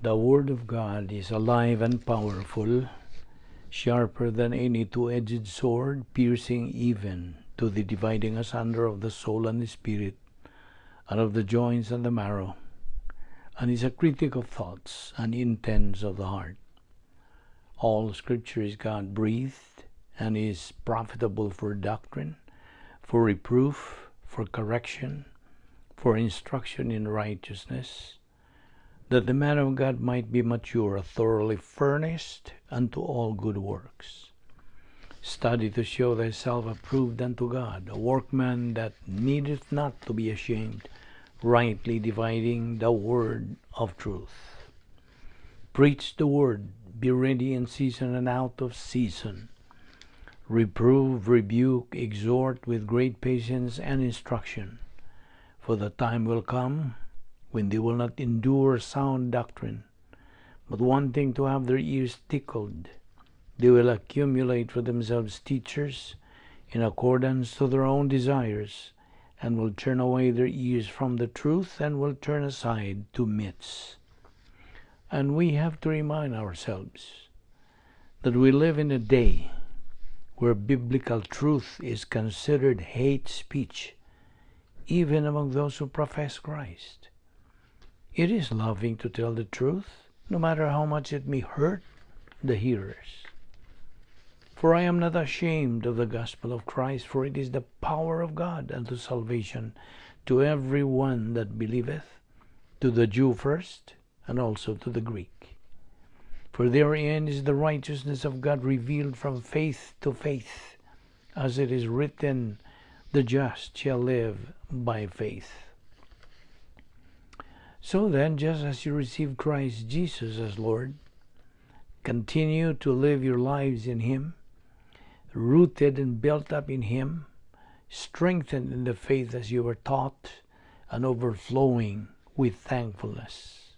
The Word of God is alive and powerful, sharper than any two-edged sword, piercing even to the dividing asunder of the soul and the spirit, and of the joints and the marrow, and is a critic of thoughts and intents of the heart. All Scripture is God-breathed, and is profitable for doctrine, for reproof, for correction, for instruction in righteousness, that the man of God might be mature, thoroughly furnished unto all good works. Study to show thyself approved unto God, a workman that needeth not to be ashamed, rightly dividing the word of truth. Preach the word, be ready in season and out of season. Reprove, rebuke, exhort with great patience and instruction. For the time will come when they will not endure sound doctrine, but wanting to have their ears tickled, they will accumulate for themselves teachers in accordance to their own desires, and will turn away their ears from the truth, and will turn aside to myths. And we have to remind ourselves that we live in a day where biblical truth is considered hate speech, even among those who profess Christ. It is loving to tell the truth, no matter how much it may hurt the hearers. For I am not ashamed of the gospel of Christ, for it is the power of God unto salvation to every one that believeth, to the Jew first, and also to the Greek. For therein is the righteousness of God revealed from faith to faith, as it is written, the just shall live by faith. So then, just as you receive Christ Jesus as Lord, continue to live your lives in Him, rooted and built up in Him, strengthened in the faith as you were taught, and overflowing with thankfulness.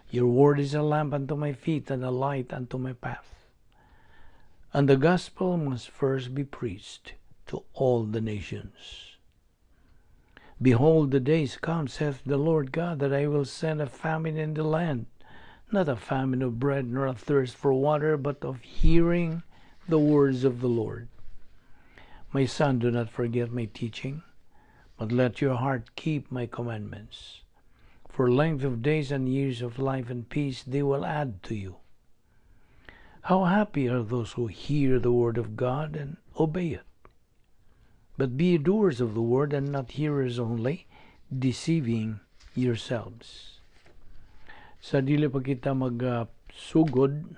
Your word is a lamp unto my feet and a light unto my path. And the gospel must first be preached to all the nations. Behold, the days come, saith the Lord God, that I will send a famine in the land, not a famine of bread, nor a thirst for water, but of hearing the words of the Lord. My son, do not forget my teaching, but let your heart keep my commandments. For length of days and years of life and peace they will add to you. How happy are those who hear the word of God and obey it. But be doers of the word and not hearers only, deceiving yourselves. Sa dili pa kita magsugod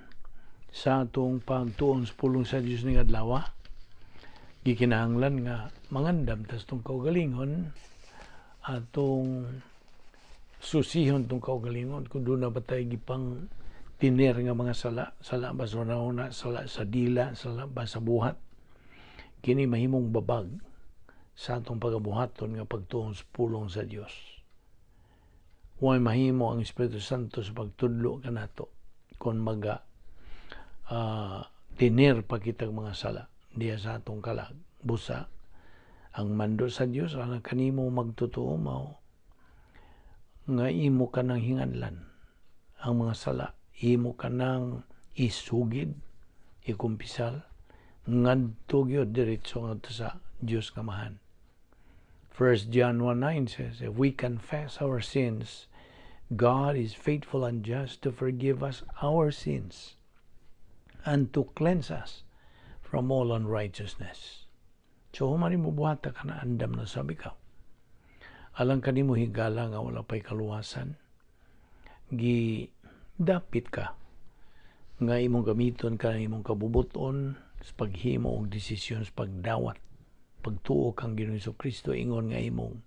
sa atong pagtuon sa pulong sa Dios ning adlaw, gikinahanglan nga mangandam tas tong kaugalingon atong susihon tong kaugalingon kung doon na ba tayo gipang tiner nga mga sala ba sa nauna, sala sa dila, sala ba sa buhat, kini mahimong babag sa atong pagabuhaton nga pagtuon sa pulong sa Dios. Huwag mahimo ang Espiritu Santo sa pagtudlo kanato kung tiner pa kitag mga sala diya sa atong kalag. Busa ang mando sa Dios alang kanimo magtotoo mao nga imo kanang hinganlan ang mga sala, imo kanang isugid, ikumpisal, ngadto gyud diretso ngadto sa Dios kamahan. 1 John 1:9 says, if we confess our sins, God is faithful and just to forgive us our sins and to cleanse us from all unrighteousness. So, humari mo buhata ka na andam na sabi ka. Alang ka ni mo higala nga wala pa'y kaluwasan, dapit ka nga imong gamiton ka imong kabubuton sa paghimo og desisyon sa pagdawat pagtuo kang Ginoong Jesucristo ingon nga imong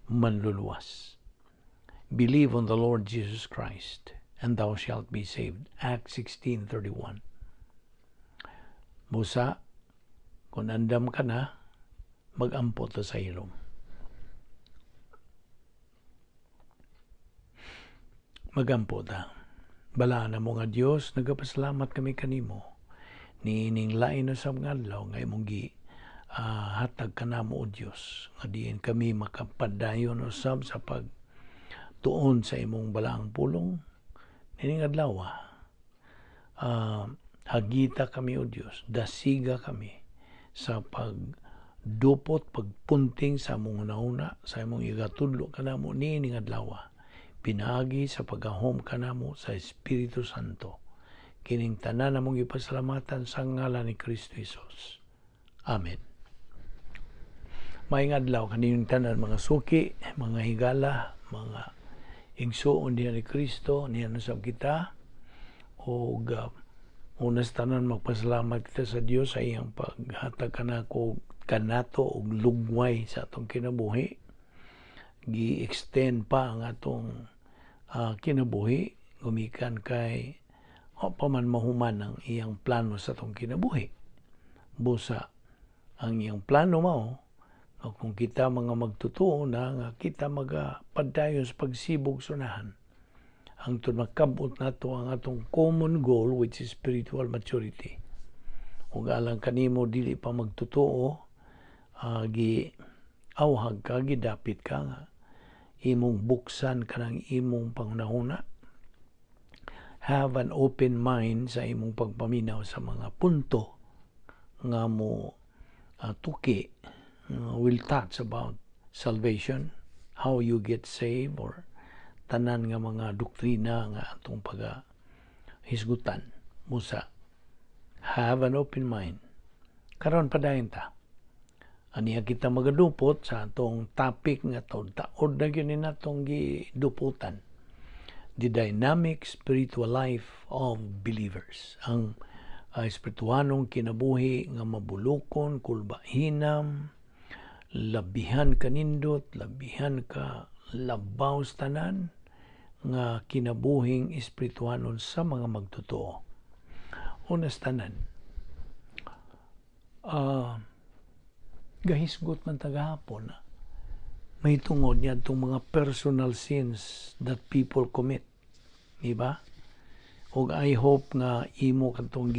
manluluwas. Believe on the Lord Jesus Christ and thou shalt be saved. Acts 16:31. Busa kung andam ka na, mag-ampo ta sa ilong. Magampo ta. Bala na mo nga Dios, nagapasalamat kami kanimo. Niining lain na sa mga adlaw nga imong hatag kanamo o Dios. Nga diin kami makapadayon usab sa pagtuon sa imong balaang pulong Ining adlaw, hagita kami o Dios, dasiga kami sa pagdupot, pagpunting sa among una sa imong igatudlo kanamo niining adlaw. Pinagi sa pagahom kanamo sa Espiritu Santo. Kining tanan namong ipasalamatan sa ngalan ni Kristo Jesus. Amen. Maayong adlaw kaning tanan mga suki, mga higala, mga igsuon diha ni Kristo, niya nasab kita, o unas tanan magpasalamat kita sa Dios sa iyang paghatag kanato og lugway sa atong kinabuhi. Gi-extend pa ang atong kinabuhi, gumikan kay paman mahuman ang iyang plano sa atong kinabuhi. Busa ang iyang plano mao, kung kita mga magtutuo na nga kita magapadayon sa pagsibog sunahan, ang makabot nato ang atong common goal, which is spiritual maturity. Ug alang kanimo dili pa magtutuo, giawhag ka, gidapit ka nga imong buksan kanang imong pangunahuna. Have an open mind sa imong pagpaminaw sa mga punto nga mo tuki, will touch about salvation, how you get saved, or tanan nga mga doktrina nga atong paghisgutan. Musa, have an open mind. Karon padayon ta. Aniya kita magadupot sa atong topic nga taod na gyud natong giduputan. The dynamic spiritual life of believers. Ang espirituanong kinabuhi nga mabulukon, kulbahinam, labihan kanindot, labihan ka labaw sa tanan nga kinabuhing espirituanon sa mga magtotoo. Unas tanan, gahisgot man tagahapon, may tungod niya itong mga personal sins that people commit. Diba? O I hope nga imo katong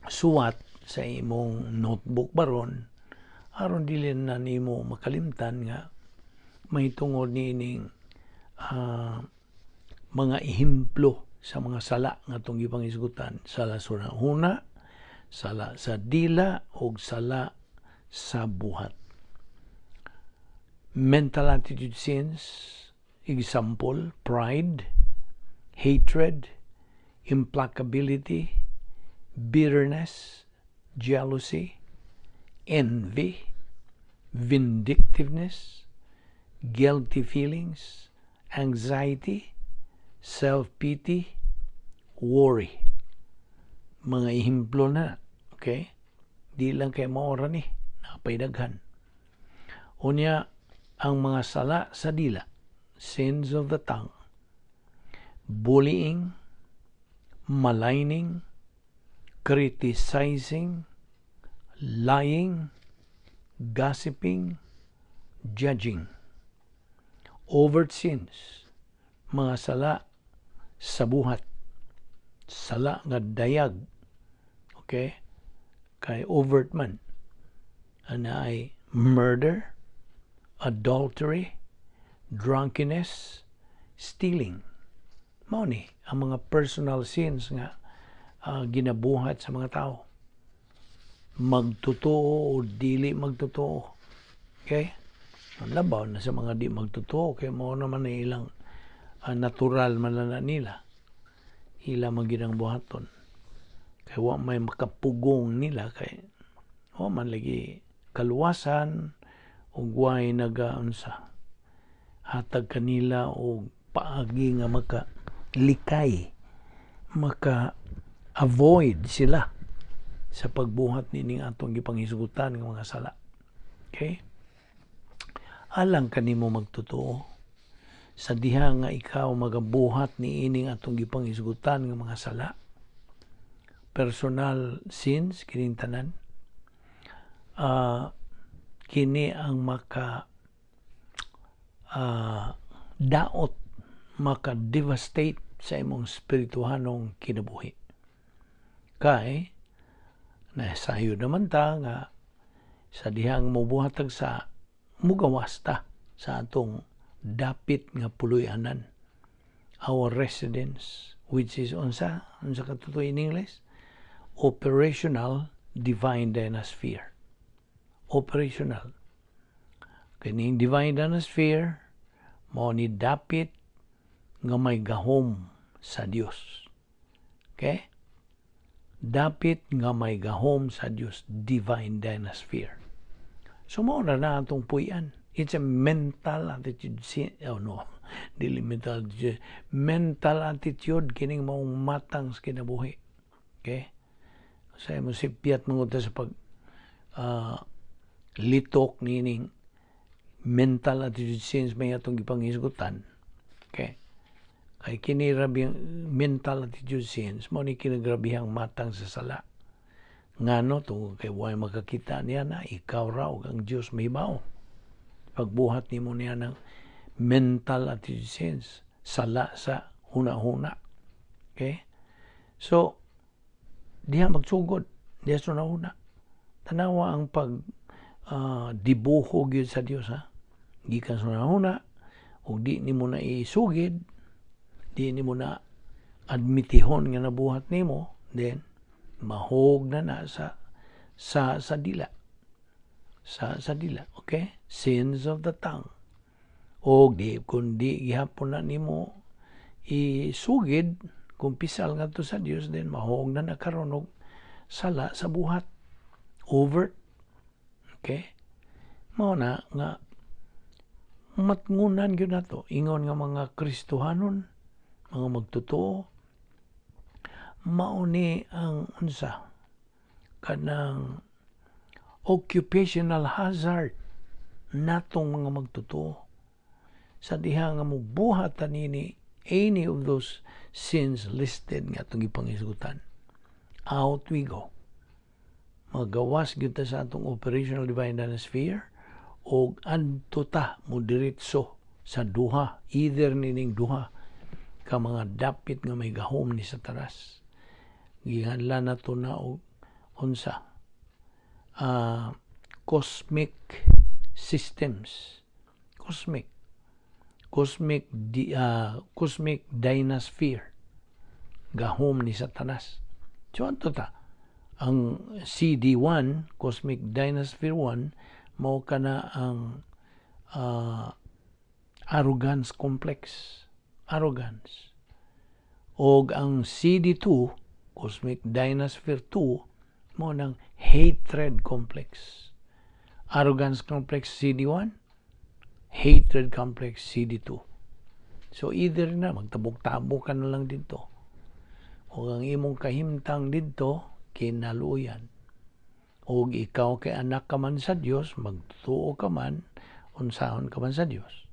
suwat sa imong notebook baron, aron dili na nimo makalimtan nga may tungod niining mga ehemplo sa mga sala nga itong gipangisgutan. Sala sa huna, sala sa dila, o sala sa buhat. Mental attitude sins, example, pride, hatred, implacability, bitterness, jealousy, envy, vindictiveness, guilty feelings, anxiety, self-pity, worry. Mga ehemplo na, okay? Di lang kay maora ni, napaidaghan. Unya, ang mga sala sa dila, sins of the tongue, bullying, maligning, criticizing, lying, gossiping, judging. Overt sins, mga sala sa buhat, sala nga dayag, okay? Kay overt man, ana ay murder, adultery, drunkenness, stealing. Mao ni ang mga personal sins nga ginabuhat sa mga tao. Magtotoo o dili magtotoo. Okay? Ang labaw na sa mga di magtotoo, kaya mao naman na ilang natural man na nila. Ila magginang buhaton. Kaya wa may makapugong nila, kaya wa man lagi kaluwasan o guway nagaunsa. Hatag kanila o paagi nga makalikay, maka-avoid sila sa pagbuhat nining atong gipanghisgutan ng mga sala. Okay? Alang kanimo magtotoo sa diha nga ikaw magabuhat ni ining atong gipanghisgutan ng mga sala. Personal sins kining tanan. Kini ang daot, maka-devastate sa imong spirituhanong kinabuhi. Kay nasayo naman ta nga sa dihang mubuhatag sa mugawas ta sa atong dapit nga puloy-anan. our residence, which is unsa katuto in English? Operational divine dynasphere. Operational. Kining divine dynasphere mao ni dapit nga may gahom sa Dios. Okay? Dapit nga may gahom sa Dios, divine dynasphere. So mao na atong puy-an. It's a mental attitude. Dili mental attitude. Mental attitude kining maong matang sa kinabuhi. Okay? Sa mo sipiat manguta sa pag litok nining mental attitude since may atong gipangisgutan. Okay? Kay kini rabing mental attitude sins mo ni kinagrabihang matang sa sala. Ngano tungod kay way makakita niya na ikaw raw ang Dios mahibaw. Pagbuhat nimo niya ng mental attitude sins, sala sa huna-huna. Okay? So diha magsugod, diha sunahuna. Tanawa ang pag dibuho gyud sa Dios ha. Gikan sunahuna ug di nimo na isugid, di nimo na admitihon nga nabuhat nimo, then mahog na sa dila. Sa dila, okay? Sins of the tongue. O kung di gihapon na nimo isugid, kung pisal nga to sa Dios, then mahog na nakaroon og sala sa buhat. Overt. Okay? Mao na nga matngunan gyud nato ingon nga mga Kristohanon, mga magtotoo, mao ni ang unsa kanang occupational hazard natong mga magtotoo sa diha nga mubuhat nini any of those sins listed nga atong gipangisgutan. Out we go. Magawas gyud ta sa atong operational divine dynasphere o adto ta mo diretso sa duha, either nining duha ka mga dapit nga may gahom ni Satanas. Gihanlan nato na og unsa cosmic systems, cosmic dynasphere, gahom ni Satanas. So anto ta ang CD1, cosmic dynasphere 1, mao kana ang arrogance complex, arrogance. Og ang CD2, cosmic dynasphere 2, mao nang hatred complex. Arrogance complex CD1, hatred complex CD2. So either na magtabok-tabok ka na lang dito. O ang imong kahimtang dito kinaluyan. O ikaw kay anak ka man sa Dios, magtuo ka man, unsahon ka man sa Dios.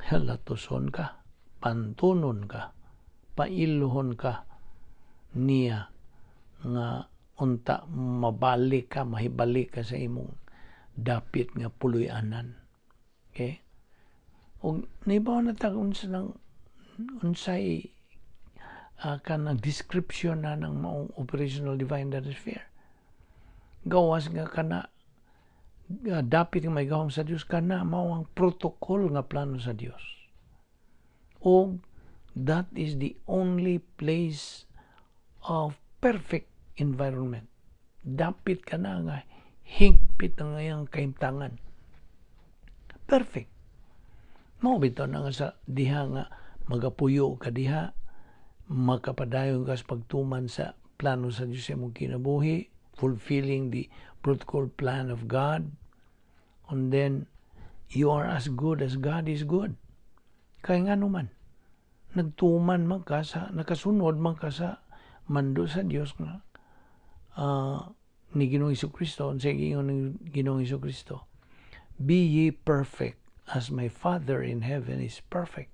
Latuson ka, pantunon ka, pailuhon ka niya nga unta mabalik ka, mahibalik ka sa imong dapit nga puloy-anan. Okay? O naibaw na ta unsay kanang description na ng maong operational divine dynasphere. Gawas nga kana dapit nga may gahom sa Dios kana mao ang protocol nga plano sa Dios. O that is the only place of perfect environment. Dapit ka na nga higpit ang iyang kahimtangan. Perfect. Mao bitaw na nga sa diha nga magapuyo ka diha, makapadayon ka sa pagtuman sa plano sa Diyos sa imong kinabuhi, fulfilling the protocol plan of God, and then you are as good as God is good. Kaya nga naman, nagtuman man ka sa, nakasunod man ka sa mando sa Diyos nga ni Ginoong Hesukristo, sa ingon ni Ginoong Hesukristo, be ye perfect as my Father in heaven is perfect.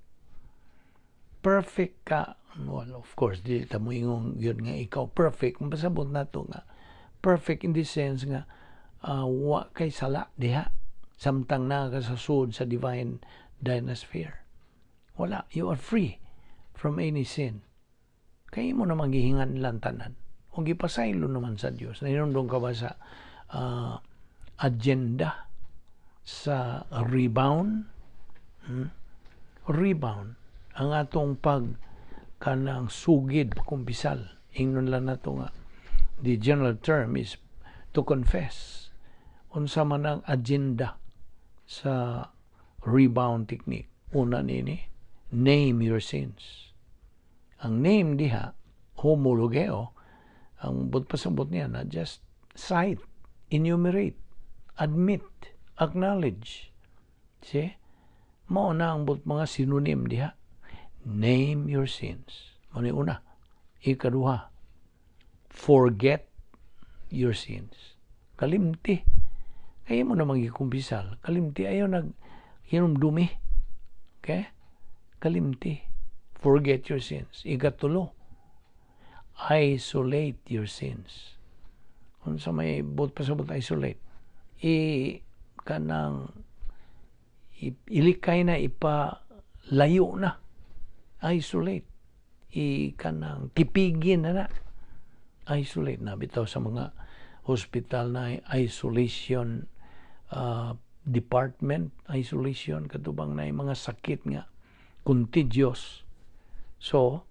Perfect ka. Well, of course, di ta mo ingon yun nga ikaw perfect. Kung pasabot na to nga, perfect in the sense nga wa kay sala diha. Samtang na ka sa sud sa divine dynasphere. Wala. You are free from any sin. Kaya mo naman gihingan lantanan. O gipasaylo naman sa Diyos. Nainundong ka ba sa agenda sa rebound? Rebound. ang atong kanang sugid kumpisal. Ingnon lang nato nga the general term is to confess. Unsa man ang agenda sa rebound technique. Una nini, name your sins. Ang name diha, homologeo, ang pasabot niya na just cite, enumerate, admit, acknowledge. See? Mao na ang mga synonym diha. Name your sins. Mao ni una. Ikaduha, forget your sins. Kalimti. Kaya mo na magikumpisal. Kalimti ayaw hinumdumi. Okay? Kalimti. Forget your sins. Ikatulo, isolate your sins. Kung sa may pasabot isolate, ilikay na, ipalayo na. Isolate. Tipigin na. Isolate na. Bitaw sa mga hospital na isolation department, isolation, katubang na mga sakit nga, contagious. So,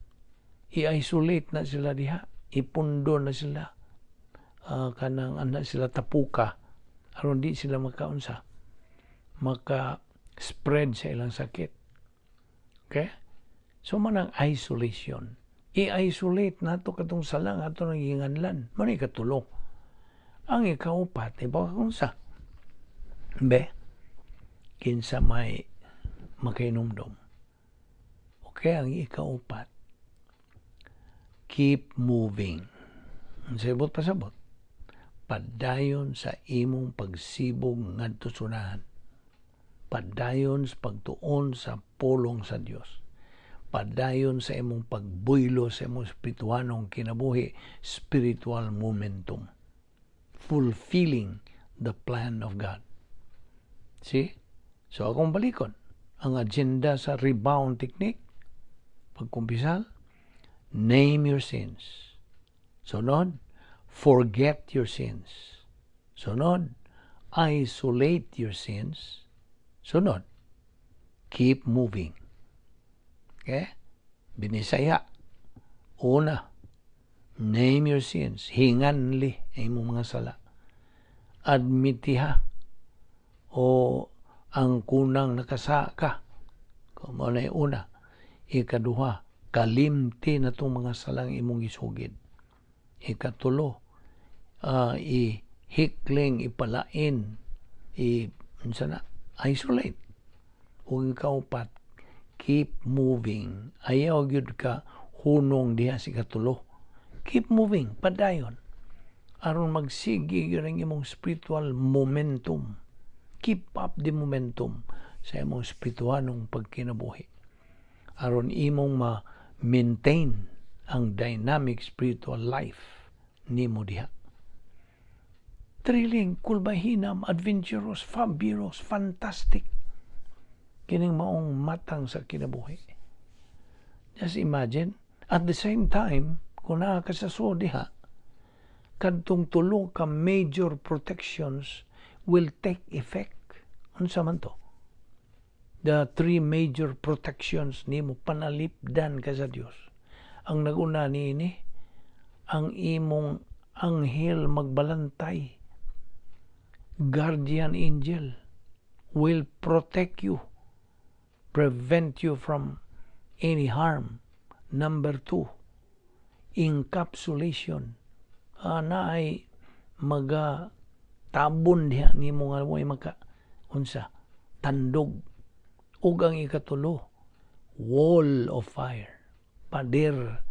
i-isolate na sila diha. Ipundo na sila. Sila tapuka. Aron di sila maka-spread sa ilang sakit. Okay? So, manang isolation. I-isolate nato katong salang ato nang ginganlan. Mani katulo. Ang ikaupat, baka kung sa kinsa may makainomdom. Okay, ang ikaupat, keep moving. Sabot pasabot. Padayon sa imong pagsibog ngadto sunahan. Padayon sa pagtuon sa pulong sa Dios. Padayon sa imong pagbuylo sa imong espirituhanong kinabuhi, spiritual momentum. Fulfilling the plan of God. See? So, akong balikon. Ang agenda sa rebound technique, pagkumpisal, name your sins. Sunod, forget your sins. Sunod, isolate your sins. Sunod, keep moving. Okay? Binisaya. Una, name your sins. Hinganli ay imong mga sala. Admitiha o ang kunang nakasaka. Kung mo na una. Ikaduha, kalimti na itong mga salang imong isugid. Ikatulo, ihikling, ipalain, isolate. O ikaupat, keep moving. Ayaw gyud ka hunong diha si katulo. Keep moving, padayon. Aron magsigi gyud ang imong spiritual momentum. Keep up the momentum sa imong spiritualong pagkinabuhi. Aron imong ma-maintain ang dynamic spiritual life nimo diha. Thrilling, kulbahinam, adventurous, fabulous, fantastic. Kining maong matang sa kinabuhi. Just imagine, at the same time, kung nakakasaso diha, kadtong tulo ka major protections will take effect. Unsa man to? The three major protections nimo panalipdan ka sa Dios. Ang naguna niini, ang imong anghel magbalantay, guardian angel will protect you, prevent you from any harm. Number 2, encapsulation. Na ay tabon diha nimo nga mo'y tandog. Ug ang ikatulo, wall of fire. Pader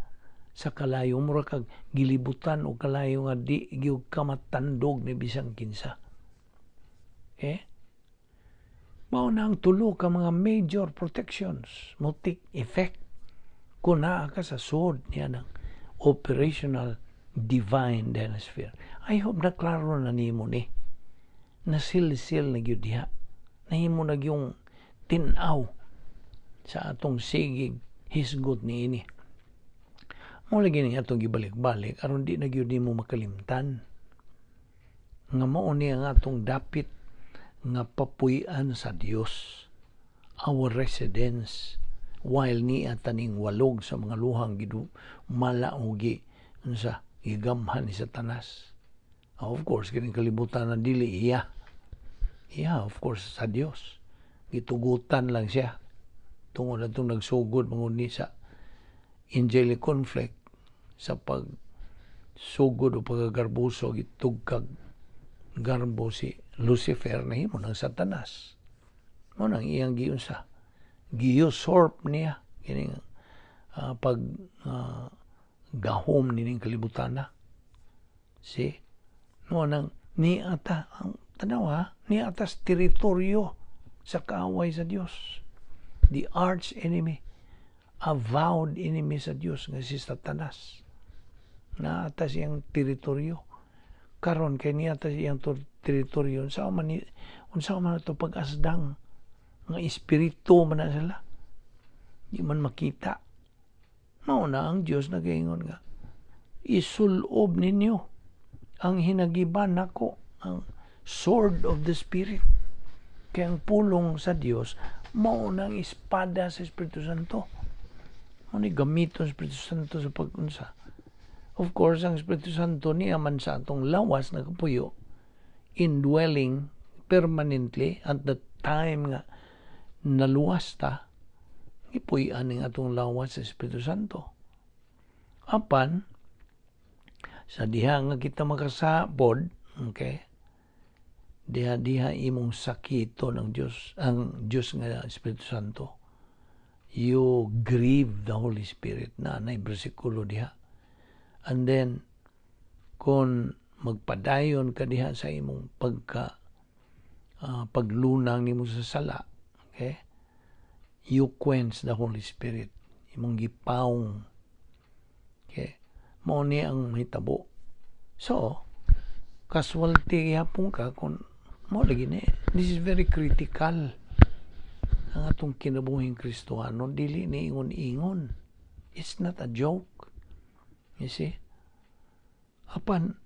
sa kalayo, mura kag gilibutan o kalayo nga di gyud ka matandog ni bisang kinsa. Okay? Mao na ang tulo ka mga major protections mo take effect kung naa ka sa sword niya ng operational divine dynasty. I hope na klaro na nimo ni. Nasil-sil na gyud diha. Nahimo na yung tinaw sa atong sigig hisgot niini. Mo lagi ni atong gibalik-balik aron di na gyud nimo makalimtan. Nga mao ni ang atong dapit nga papuy-an sa Dios. Our residence while niya taning walog sa mga luhang malaugi unsa gigamhan ni Satanas. Of course, kining kalibutan na dili iya. Iya, of course, sa Dios. Gitugutan lang siya. Tungod na itong nagsugod manguni sa angelic conflict sa pagsugod o pagagarbuso gitugkag garbo si Lucifer na himo ng Satanas. Mo nang iyang giunsa. Gi-usurp niya kining gahom nining kalibutan na. See? Mo nang niata ang tanawa, niatas teritoryo sa kaaway sa Dios. The arch enemy, avowed enemy sa Dios nga si Satanas. Naatas iyang teritoryo. Karon kay niatas iyang teritoryo unsa man ito pag-asdang nga espiritu man na sila. Di man makita. Mao na ang Dios nagaingon nga isulob ninyo ang hinagiban nako, ang sword of the Spirit. Kaya ang pulong sa Dios mao nang espada sa Espiritu Santo. Mao ni gamiton sa Espiritu Santo sa pag-unsa. Of course, ang Espiritu Santo niya man sa atong lawas na kapuyo, indwelling permanently at the time nga naluwas ta, ipuy-an ng atong lawas sa Espiritu Santo. Apan, sa diha nga kita makasabod, okay, diha imong sakito ng Diyos, ang Diyos nga Espiritu Santo, you grieve the Holy Spirit na bersikulo diha. And then, kung magpadayon ka diha sa imong paglunang nimo sa sala, okay, you quench the Holy Spirit, imong gipawong, okay, mao ni ang mahitabo. So, casualty yapon ka kung mo lagi ni. This is very critical. Ang atong kinabuhing Kristohano, dili ni ingon-ingon. It's not a joke. You see? Apan,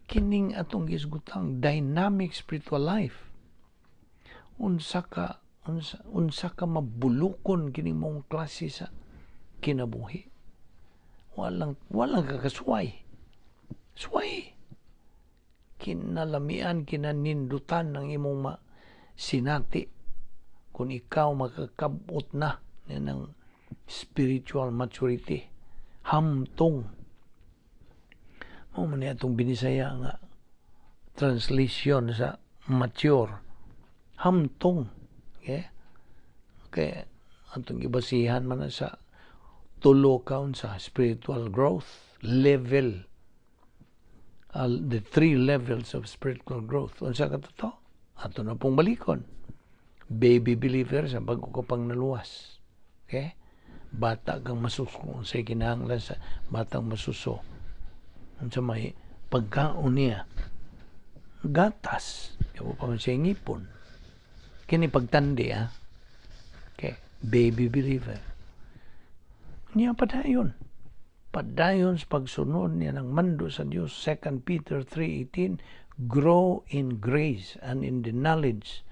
kining atong gisgutang dynamic spiritual life. Unsa ka mabulukon kining mong klase sa kinabuhi. Walang kakasway. Sway. Kinalamian, kinanindutan ng imong sinati kung ikaw makakabot na ng spiritual maturity. Hamtong. Man atong binisaya nga translation sa mature. Hamtong. Okay? Okay. Atong ibasihan man sa tulo kaun sa spiritual growth level. The 3 levels of spiritual growth. Unsa ka to? Ato na pong balikon. Baby believer sa bago ka pang naluwas. Okay? Bata kang masuso. Unsay kinahanglan sa batang masuso. Unsa may pagkaon niya. Gatas. Yawa pa man siya ngipon. Kini pagtandi, ha? Okay. Baby believer. Niya padayon. Padayon sa pagsunod niya ng mando sa Diyos. 2 Peter 3:18, grow in grace and in the knowledge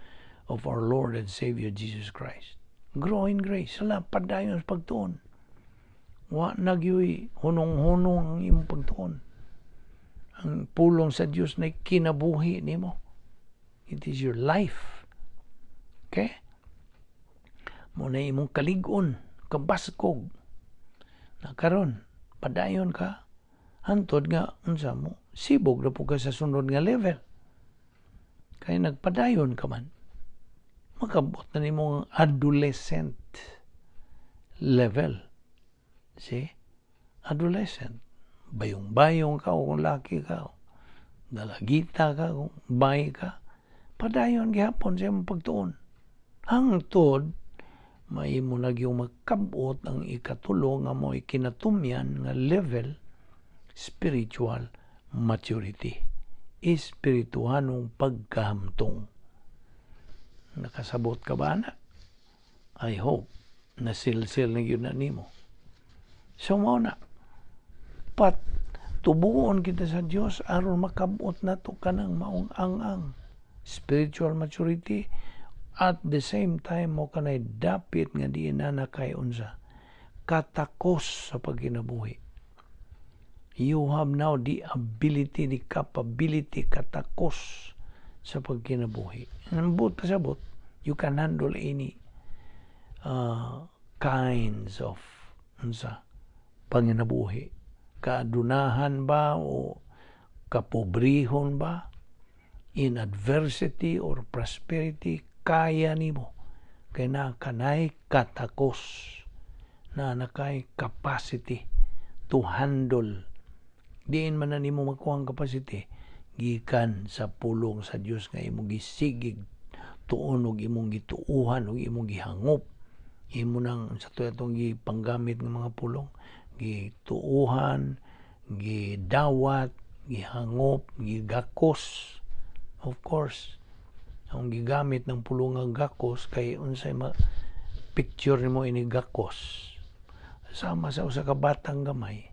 of our Lord and Savior Jesus Christ. Grow in grace. Sala, padayon sa pagtuon. Wa nagyoy hunong-hunong ang imong pagtuon. Ang pulong sa Diyos na kinabuhi nimo. It is your life. Okay? Muna imong kaligon, kabaskog. Na karon, padayon ka, hantod nga, unsa mo, sibog na po ka sa sunod nga level. Kaya nagpadayon ka man. Makabot na nimong adolescent level. See? Adolescent. Bayong-bayong ka o kung laki ka, dalagita ka, kung bay ka, padayon gihapon sa iyong pagtuon. Hangtod, may mo yung magkabot ang ikatulo nga mo ikinatumyan nga level spiritual maturity. Espirituhanong pagkahamtong. Nakasabot ka ba na? I hope na silsil na yun na nimo. So mo na, tubuon kita sa Diyos aron makabot na to ka ng maong ang spiritual maturity At the same time mo kanay dapit nga di na nakay unsa katakos sa pagkinabuhi. You have now the ability, the capability katakos sa pagkinabuhi. Ang but kasabot, you can handle any kinds of panginabuhi. Kaadunahan ba o kapobrihon ba, in adversity or prosperity, kaya nimo kay na kanay katakos, na nakay capacity to handle. Diin man na nimo makuha ang capacity gikan sa pulong sa Dios nga imong gisigig tuon og imong gituuhan og imong gihangop. Imo nang sa atong gipanggamit ng mga pulong, gituuhan, gidawat, gihangop, gigakos. Of course, ang gigamit ng pulong ng gakos kay unsay picture nimo ini gakos. Sama sa usa ka batang gamay,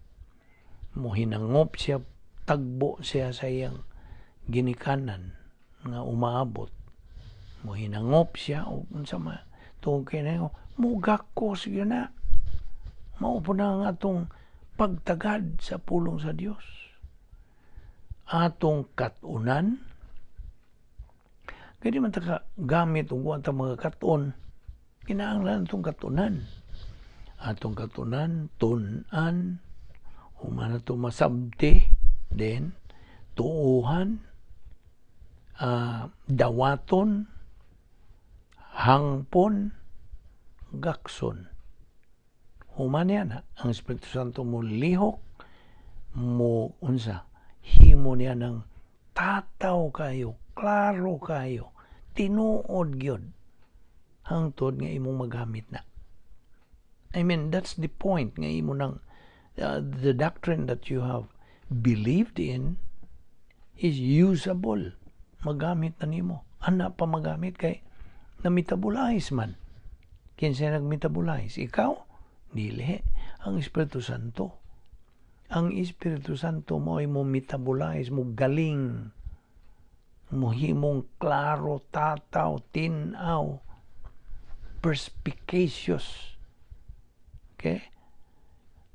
mo hinangop siya, tagbo siya sa iyang ginikanan nga umaabot. Mo hinangop siya o unsa ma tungod kay na mo gakos gyud na. Mao po na ang atong pagtagad sa pulong sa Dios. Atong katunan, kaya di man ta gamit og atong mga katon, kinahanglan atong katunan. Atong katunan, tun-an, human ato masabti, then tuuhan, dawaton, hangpon, gakson. Human yan, ang Espiritu Santo mo lihok, mo unsa, himo niya ng tataw kayo, klaro kayo, tinuod gyud hangtod nga imong magamit na. I mean, that's the point nga imo nang the doctrine that you have believed in is usable. Magamit na nimo. Ana pa magamit kay na-metabolize man. Kinsa nag-metabolize? Ikaw? Dili. Ang Espiritu Santo. Ang Espiritu Santo mo ay mo metabolize, mo galing, mo himong klaro, tataw, tinaw, perspicacious. Okay?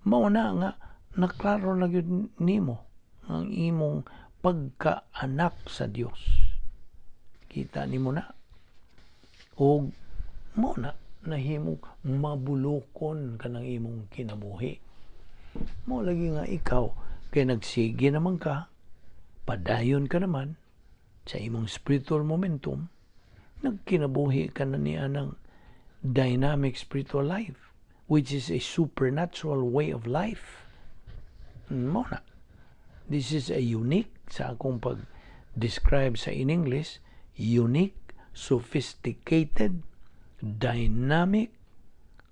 Mao na nga naklaro na gyud nimo ang imong pagkaanak sa Dios. Kita nimo na. O mo na nahimong mabulokon kanang imong kinabuhi. Mo lagi nga ikaw kay nagsige naman ka, padayon ka naman sa imong spiritual momentum, nagkinabuhi ka na niya ng dynamic spiritual life, which is a supernatural way of life. Mo na. This is a unique, sa akong pag-describe sa in English, unique, sophisticated, dynamic,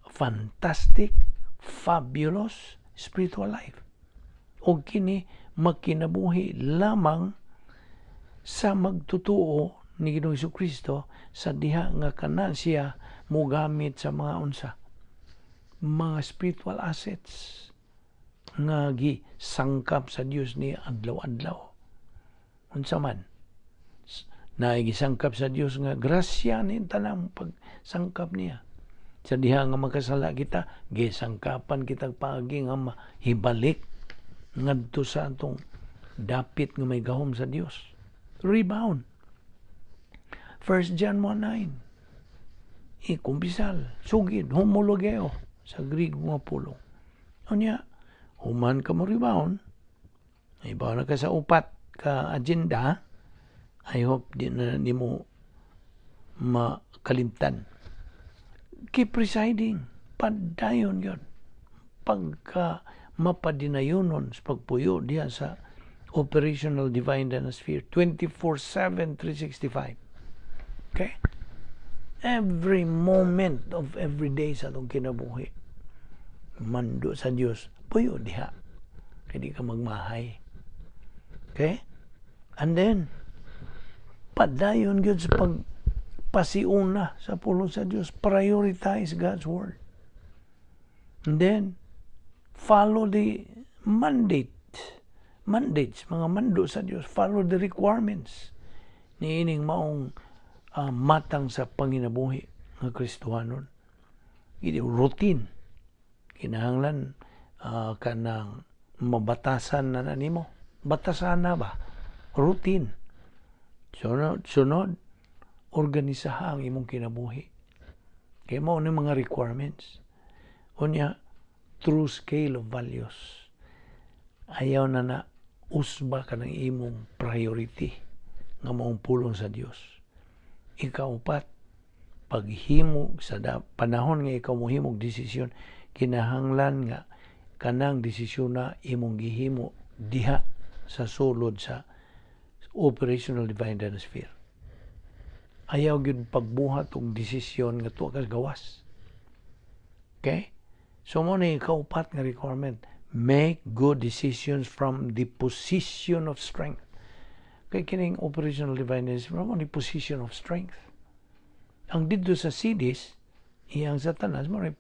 fantastic, fabulous spiritual life. O kini makinabuhi lamang sa magtutuo ni Ginoong Jesucristo sa diha nga kana siya mogamit sa mga unsa, mga spiritual assets nga gisangkap sa Dios ni adlaw-adlaw. Unsa man na gisangkap sa Dios nga grasya ni tanang pagsangkap niya. Sa diha nga makasala kita, gisangkapan kita paagi nga mahibalik ngadto sa atong dapit nga may gahom sa Dios. Rebound. 1 John 1:9. Kumpisal, sugid, homologeo sa Griego nga pulong. Unya, human ka mo rebound, ibaw na ka sa upat ka agenda, I hope di na mo makalimtan. Keep presiding. Padayon yun. Pagka mapadinayonon sa pagpuyo diya sa operational divine dynasty 24/7, 365. Okay? Every moment of every day sa itong kinabuhi, mando sa Diyos, puyo diha. Kaya di ka magmahay. Okay? And then, padayon yun sa pagpasiuna sa pulong sa Diyos. Prioritize God's Word. And then, follow the mandates, mga mando sa Diyos. Follow the requirements. Niining maong matang sa panginabuhi ng Kristohanon. Ini routine. Kinahanglan kanang mabatasan na nimo. Batasan na ba? Routine. Sunod, organisaha ang imong kinabuhi. Kaya mo ni mga requirements. Unya, true scale of values. Ayaw na usba ka ng imong priority nga maong pulong sa Dios. Ikaupat, paghimo sa panahon nga ikaw mohimog desisyon, kinahanglan nga kanang desisyon na imong gihimo diha sa sulod sa operational divine sphere. Ayaw gyud pagbuhat og desisyon nga tuwa ka gawas. Okay? So mo na ikaupat nga requirement, make good decisions from the position of strength. Kay kining operational divine sphere mo ni position of strength. Ang dito sa CDs, iyang Satanas mo rin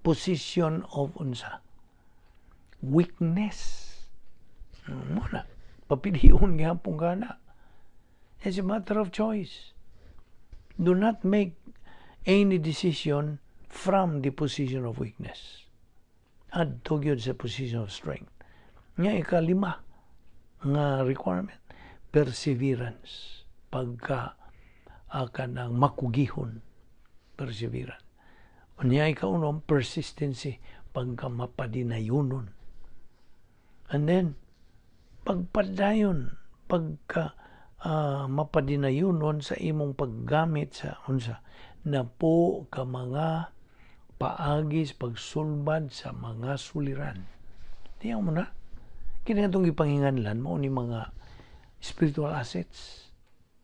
position of unsa weakness. Muna, papiliun gihapon ka na. It's a matter of choice. Do not make any decision from the position of weakness. Adto gyud sa position of strength. Nga ikalima nga requirement, perseverance. Pagka kanang makugihon, perseverance. Unya ikaunom, persistency, pagka mapadinayunon. And then, pagpadayon, pagka mapadinayunon sa imong paggamit sa unsa, na po ka mga paagis pagsulbad sa mga suliran. Tiyaw mo na, kinatong ipanginganlan mo ni mga spiritual assets,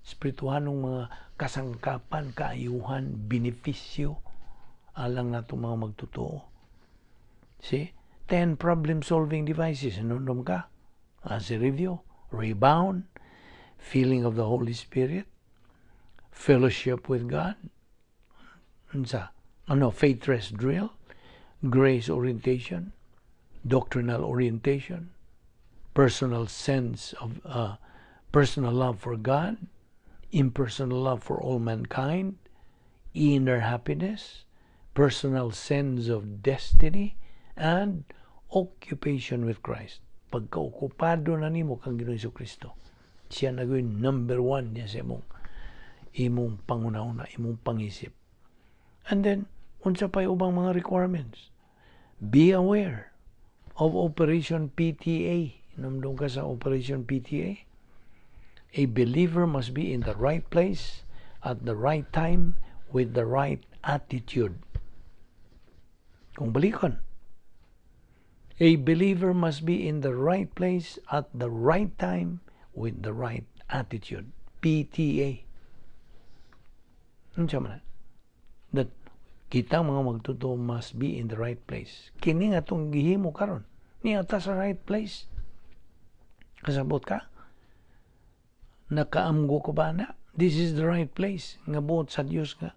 spirituhanong mga kasangkapan, kaayuhan, benepisyo, alang na itong mga magtotoo. See? 10 problem-solving devices. Nandun ka? As a review. Rebound. Feeling of the Holy Spirit. Fellowship with God. Faith rest drill. Grace orientation. Doctrinal orientation. Personal sense of personal love for God. Impersonal love for all mankind. Inner happiness. Personal sense of destiny, and occupation with Christ. Pagka-okupado na nimo kang Ginoong Jesucristo, siya na gawin number 1 niya sa imong pangunauna, imong pangisip. And then, unsa pa ubang mga requirements? Be aware of Operation PTA. Namdong ka sa Operation PTA? A believer must be in the right place, at the right time, with the right attitude. Kung balikon, a believer must be in the right place at the right time with the right attitude. PTA. Ano siya man? That kita mga magtuto must be in the right place. Kini nga itong gihimo karon, niya ta sa right place. Kasabot ka? Nakaamgo ko ba na? This is the right place. Nga buot sa Diyos nga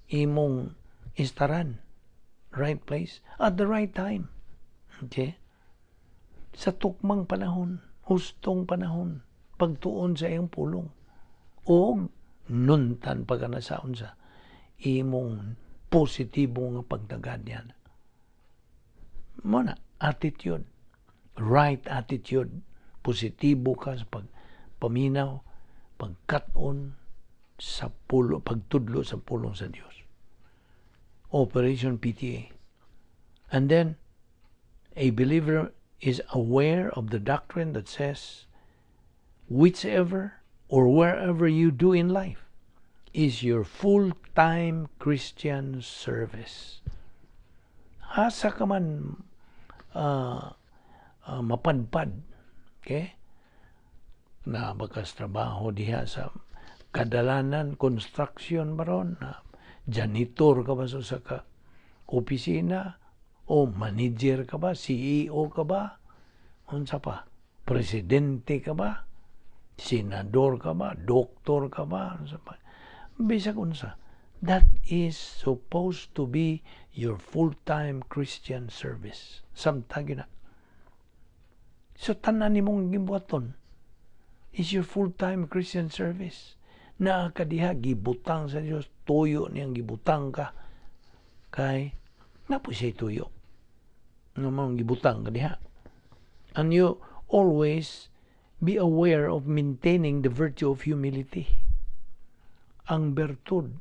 imong istaran. Right place at the right time. Okay? Sa tukmang panahon, hustong panahon, pagtuon sa iyong pulong, o nuntan pagkanasaon sa imong positibo nga pagdagad yan. Muna, attitude. Right attitude. Positibo ka sa pagpaminaw, pagkaton sa pulo, pagtudlo sa pulong sa Diyos. Operation PTA. And then, a believer is aware of the doctrine that says, whichever or wherever you do in life is your full-time Christian service. Asa ka man mapadpad, okay? Na bakas trabaho diha sa kadalanan, construction baron, na janitor ka ba sa ka opisina, o manager ka ba, CEO ka ba, unsa pa, presidente ka ba, senador ka ba, doktor ka ba, unsa pa, bisag unsa. That is supposed to be your full-time Christian service. Samtag na. So tanan nimong gibuhaton is your full-time Christian service. na kadiha gibutang sa Dios, tuyo niyang gibutang ka kay napo siya tuyo namang gibutang kadiha. And you always be aware of maintaining the virtue of humility. Ang bertud,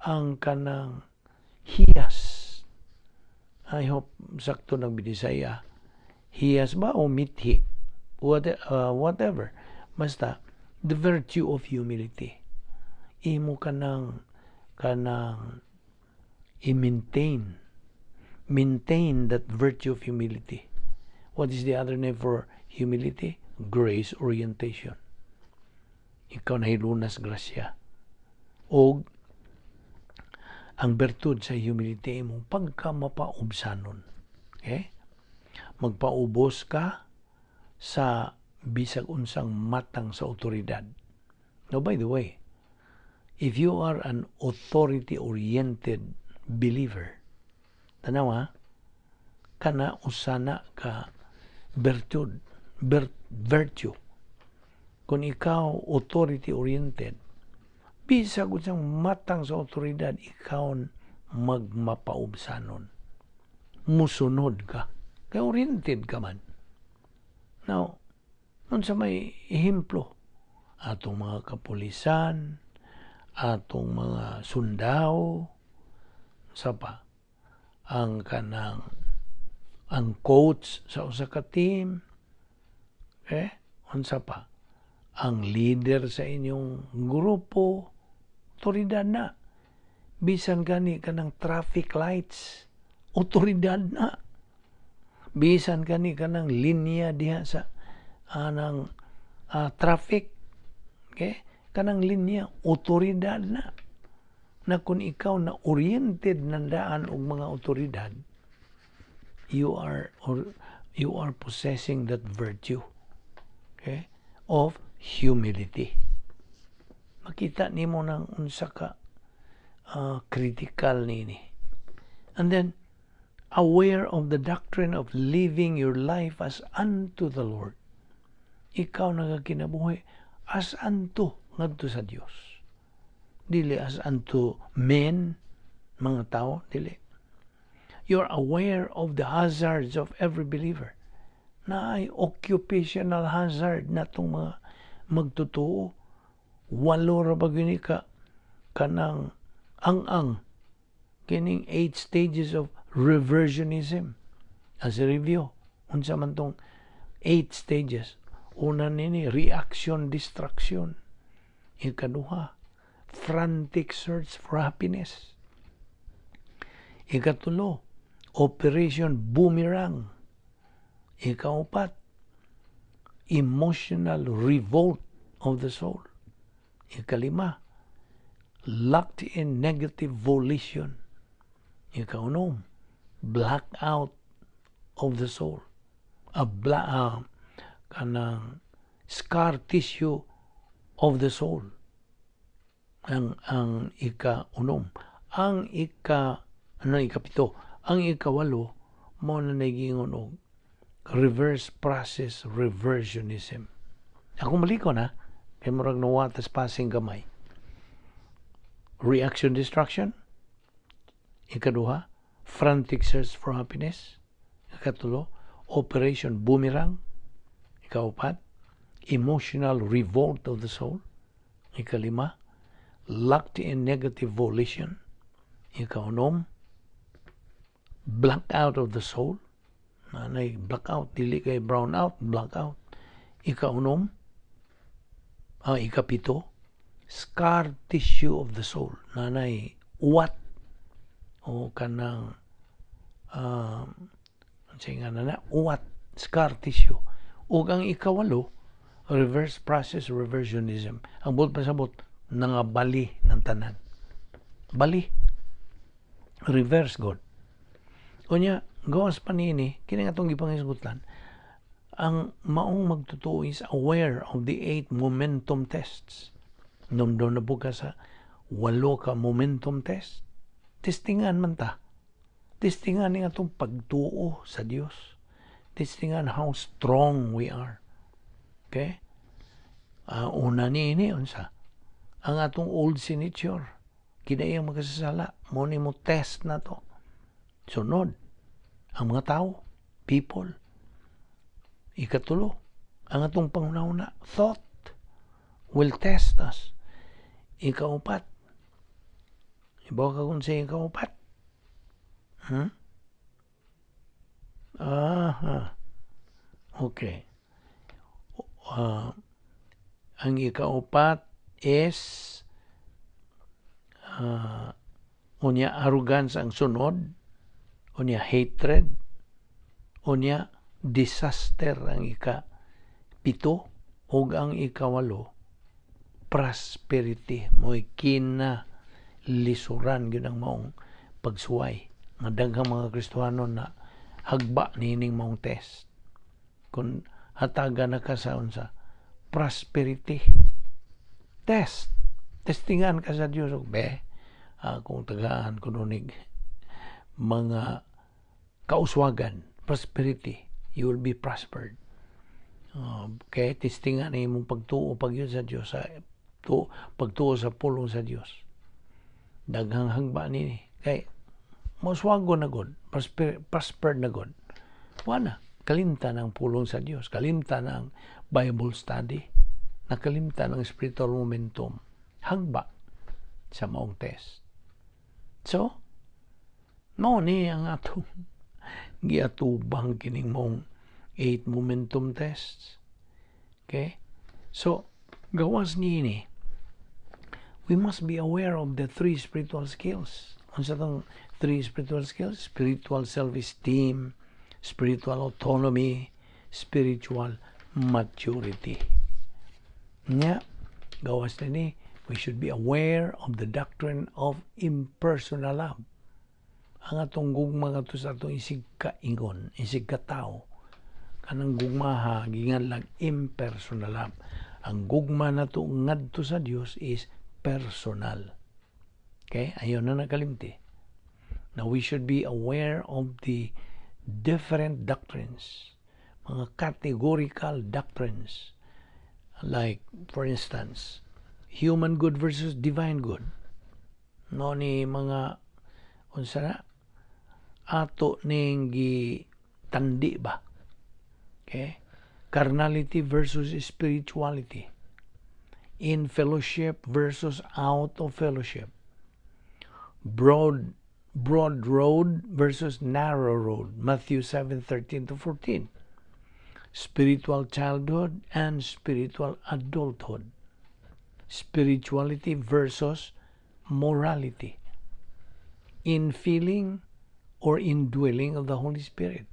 ang kanang hiyas. I hope sakto nagbidisaya. Hiyas ba o mithi? Whatever. Basta, the virtue of humility. Imo kanang i-maintain. Maintain that virtue of humility. What is the other name for humility? Grace orientation. Ikaw na hilunas grasya. O ang bertud sa humility mo pagka mapaubsanon. Okay? Magpaubos ka sa bisag unsang matang sa otoridad. Now, by the way, if you are an authority-oriented believer, tanawa, kana usana ka virtue. Kung ikaw authority-oriented, bisag unsang matang sa otoridad, ikaw magmapaubsanon. Musunod ka. Kaya oriented ka man. Now, nun sa may ehemplo, atong mga kapulisan, atong mga sundao, sa pa, ang coach sa usa ka team, unsa pa, ang leader sa inyong grupo, otoridad na. Bisan gani ka ng traffic lights, otoridad na. Bisan gani ka ng linya diha sa traffic, okay? Kanang linya, otoridad na. Na kung ikaw na oriented nandaan og mga otoridad, you are possessing that virtue, okay, of humility. Makita nimo nang unsa ka critical nini. And then aware of the doctrine of living your life as unto the Lord. Ikaw nagakinabuhi as unto ngadto sa Dios. Dili as unto men, mga tao, dili. You're aware of the hazards of every believer. Na ay occupational hazard na itong mga magtutuo. 8 ra ba gini ka kanang ang kining 8 stages of reversionism. As a review, unsa man tong 8 stages. Una nini, reaction, distraction. Ikaduha, frantic search for happiness. Ikatulo, operation boomerang. Ikaupat, emotional revolt of the soul. Ikalima, locked in negative volition. Ikaunom, blackout of the soul. Kanang scar tissue of the soul. Ang ikaunom. Ang ikapito. Ang ikawalo, mo na nagingon og reverse process reversionism. Ako maliko na, kay murag nawatas passing gamay. Reaction destruction. Ikaduha, frantic search for happiness. Ikatulo, operation boomerang. Ikaupat, emotional revolt of the soul. Ikalima, locked in negative volition. Ikaunom, blackout of the soul. Nanay blackout, dili kay brown out, blackout. Ikaunom, ikapito, scar tissue of the soul. Nanay uwat o kanang uwat, scar tissue. O ang ikawalo, reverse process reversionism. Ang bot pasabot, nangabali ng tanan. Bali. Reverse God. Kunya, gawas pa nini, kini nga itong ipangisgutlan, ang maong magtutuo is aware of the 8 momentum tests. Doon na po ka sa 8 ka momentum test. Testingan man ta. Testingan nga itong pagtuo sa Diyos. Testingan how strong we are. Okay? Una nini, unsa? ang atong old signature. Kinayang makasasala. Mo ni mo test na to. Sunod, ang mga tao, people. Ikatulo, ang atong pangunahuna, thought, will test us. Ikaupat, ibaw ka kung sa ikaupat. Okay. Ang ikaupat is unya arrogance ang sunod, unya hatred, unya disaster ang ika-pito, ug ang ikawalo prosperity. Mo'y kinalisuran yun ang maong pagsuway. Nga daghang mga Kristiyano na hagba nining maong test. Kung hataga na ka sa prosperity test. Testingan ka sa Diyos. Kung tagaan kununig mga kauswagan, prosperity, you will be prospered. Okay, testingan na imong pagtuo pagyo sa Diyos, pagtuo sa pulong sa Diyos. Daghang hagba ni kay moswago na god, prospered na god. Wala, kalimtan ang pulong sa Diyos, kalimtan ang Bible study, nakalimtan ang spiritual momentum, hagba sa maong test. So, mao ni ang atong giatubang kining mong 8 momentum tests. Okay? So, gawas niini, we must be aware of the 3 spiritual skills. Unsa tong 3 spiritual skills? Spiritual self-esteem, spiritual autonomy, spiritual maturity. Nya, gawas ni, we should be aware of the doctrine of impersonal love. Ang atong gugma nga sa atong isig kaingon, isig katao, kanang gugmaha, ginganlag impersonal love. Ang gugma na to ngadto sa Dios is personal. Okay? Ayaw na nakalimti. Now, we should be aware of the different doctrines, mga categorical doctrines. Like, for instance, human good versus divine good. No ni mga, unsa na, ato ning gitandi ba? Okay? Carnality versus spirituality. In fellowship versus out of fellowship. Broad road versus narrow road. Matthew 7:13-14. Spiritual childhood and spiritual adulthood. Spirituality versus morality. In feeling or indwelling of the Holy Spirit.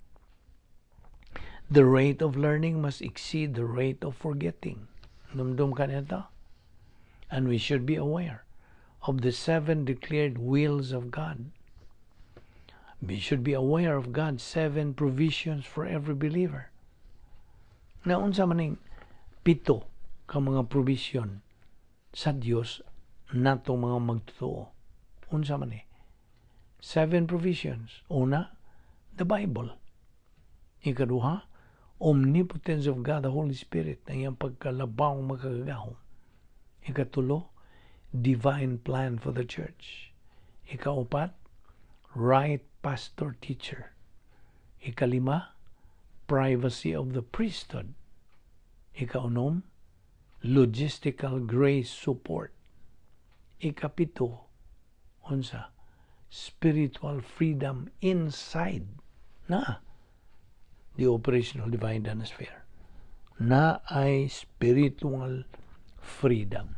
The rate of learning must exceed the rate of forgetting. Numdum ka nito? And we should be aware of the 7 declared wills of God. We should be aware of God's 7 provisions for every believer. Na unsa maning 7 ka mga provision sa Dios natong mga magtutuo. Unsa man 7 provisions. Una, the Bible. Ikaduha, omnipotence of God, the Holy Spirit, ang iyang pagkalabaw magkagahom. Ikatulo, divine plan for the church. Ikaupat, right pastor teacher. Ikalima, privacy of the priesthood. Ikaunom, logistical grace support. Ikapito, unsa, spiritual freedom inside na the operational divine atmosphere. Na ay spiritual freedom.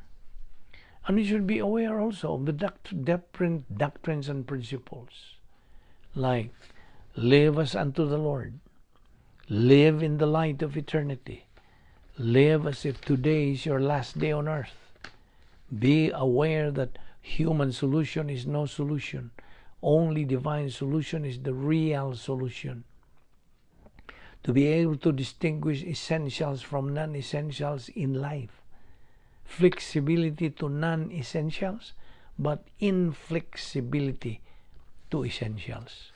And we should be aware also of the different doctrines and principles. Like, live as unto the Lord. Live in the light of eternity. Live as if today is your last day on earth. Be aware that human solution is no solution. Only divine solution is the real solution. To be able to distinguish essentials from non-essentials in life. Flexibility to non-essentials, but inflexibility to essentials.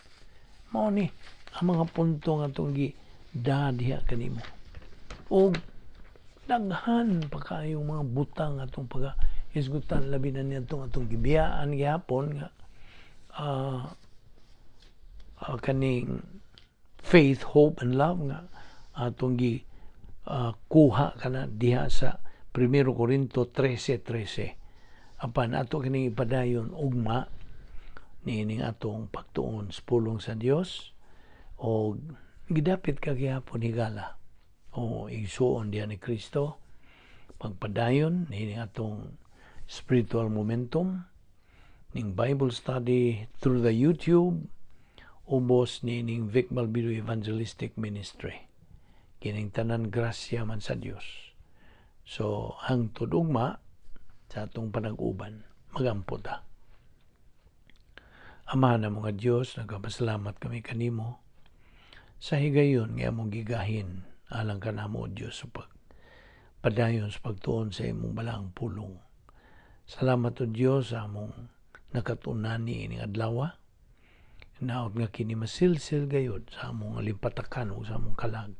Mao ni ang mga punto nga itong gidadiha kanimo. O daghan pa kayong mga butang atong Isgutan labi na niya atong gibiyaan gihapon nga kaning faith, hope, and love nga atong kuha kana diha sa 1 Corinto 13:13. Apan ato kining ipadayon ugma niining atong pagtuon sa pulong sa Dios o gidapit ka gihapon higala o igsuon diha ni Kristo pagpadayon niining atong spiritual momentum ning Bible study through the YouTube ubos niining Vic Balbido Evangelistic Ministry. Kining tanan grasya man sa Dios. So hangtod ugma sa atong panag-uban magampo ta. Ama na mga Dios, nagapasalamat kami kanimo sa higayon nga among gigahin alang kanamo Dios sa padayon sa pagtuon sa imong balang pulong. Salamat o Dios sa among nakatunani ining adlaw. Naog nga kini masilsil gayud sa among limpatakan o sa among kalag.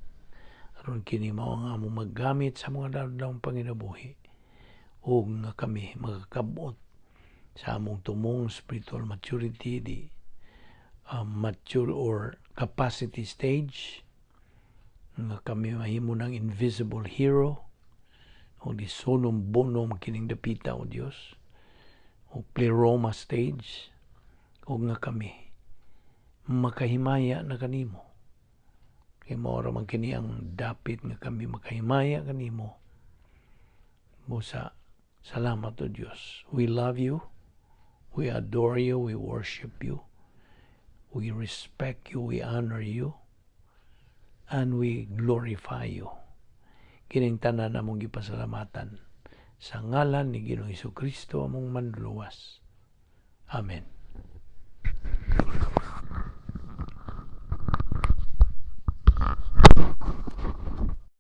Aron kini mao nga among maggamit sa mga daw panginabuhi. O nga kami magkakabot sa among tumong spiritual maturity, di mature or capacity stage, nga kami mahimo ng invisible hero, o di sunom bonom kining dapita o Dios, o pleroma stage, o nga kami makahimaya na kanimo. Kaya maura man kini ang dapit nga kami makahimaya kanimo. Busa, salamat o Diyos. We love you. We adore you. We worship you. We respect you. We honor you. And we glorify you. Kining tanan among gipasalamatan. Sa ngalan ni Ginoong Hesukristo among manluluwas. Amen.